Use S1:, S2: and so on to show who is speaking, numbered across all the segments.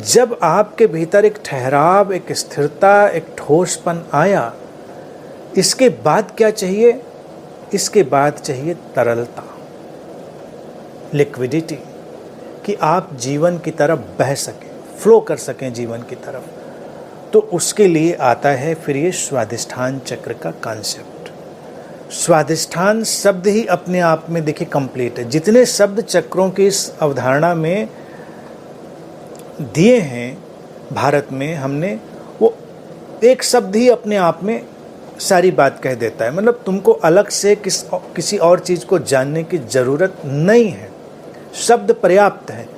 S1: जब आपके भीतर एक ठहराव, एक स्थिरता, एक ठोसपन आया, इसके बाद क्या चाहिए? इसके बाद चाहिए तरलता, लिक्विडिटी, कि आप जीवन की तरफ बह सकें, फ्लो कर सकें जीवन की तरफ। तो उसके लिए आता है फिर ये स्वादिष्ठान चक्र का कॉन्सेप्ट। स्वादिष्ठान शब्द ही अपने आप में देखिए कंप्लीट है। जितने शब्द चक्रों की इस अवधारणा में दिए हैं भारत में हमने, वो एक शब्द ही अपने आप में सारी बात कह देता है। मतलब तुमको अलग से किसी और चीज़ को जानने की ज़रूरत नहीं है, शब्द पर्याप्त है।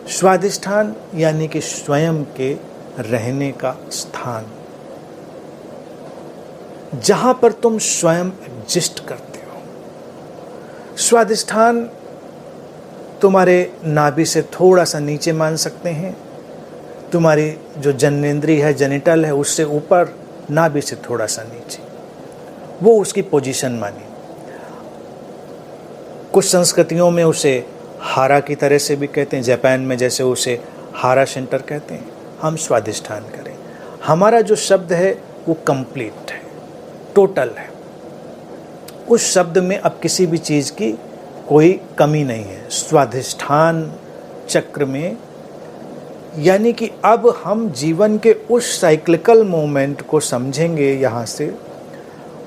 S1: स्वादिष्ठान यानी कि स्वयं के रहने का स्थान, जहां पर तुम स्वयं एग्जिस्ट करते हो। स्वादिष्ठान तुम्हारे नाभि से थोड़ा सा नीचे मान सकते हैं, तुम्हारी जो जनेंद्रिय है, जेनिटल है, उससे ऊपर, नाभि से थोड़ा सा नीचे, वो उसकी पोजीशन मानी। कुछ संस्कृतियों में उसे हारा की तरह से भी कहते हैं, जापान में जैसे उसे हारा सेंटर कहते हैं। हम स्वादिष्ठान करें, हमारा जो शब्द है वो कंप्लीट है, टोटल है। उस शब्द में अब किसी भी चीज़ की कोई कमी नहीं है स्वादिष्ठान चक्र में। यानी कि अब हम जीवन के उस साइक्लिकल मोमेंट को समझेंगे यहाँ से,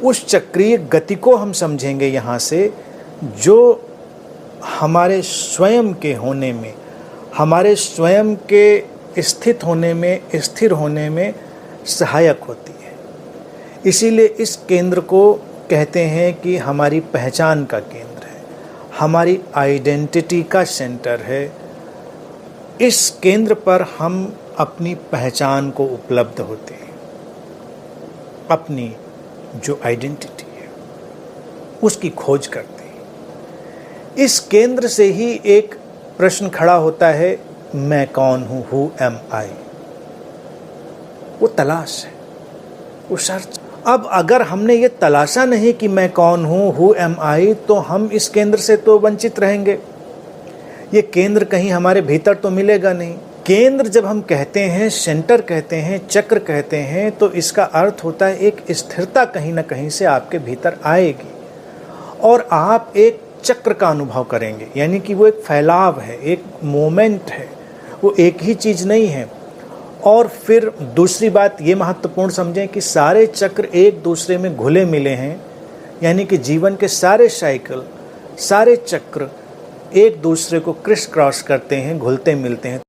S1: उस चक्रीय गति को हम समझेंगे यहाँ से, जो हमारे स्वयं के होने में, हमारे स्वयं के स्थित होने में, स्थिर होने में सहायक होती है। इसीलिए इस केंद्र को कहते हैं कि हमारी पहचान का केंद्र है, हमारी आइडेंटिटी का सेंटर है। इस केंद्र पर हम अपनी पहचान को उपलब्ध होते हैं, अपनी जो आइडेंटिटी है उसकी खोज करते हैं। इस केंद्र से ही एक प्रश्न खड़ा होता है, मैं कौन हूँ, हु एम आई। वो तलाश है, वो सर्च। अब अगर हमने ये तलाशा नहीं कि मैं कौन हूँ, हु एम आई, तो हम इस केंद्र से तो वंचित रहेंगे। ये केंद्र कहीं हमारे भीतर तो मिलेगा नहीं। केंद्र जब हम कहते हैं, सेंटर कहते हैं, चक्र कहते हैं, तो इसका अर्थ होता है एक स्थिरता कहीं ना कहीं से आपके भीतर आएगी और आप एक चक्र का अनुभव करेंगे। यानी कि वो एक फैलाव है, एक मोमेंट है, वो एक ही चीज़ नहीं है। और फिर दूसरी बात ये महत्वपूर्ण समझें कि सारे चक्र एक दूसरे में घुले मिले हैं। यानी कि जीवन के सारे साइकिल, सारे चक्र एक दूसरे को क्रिस क्रॉस करते हैं, घुलते मिलते हैं।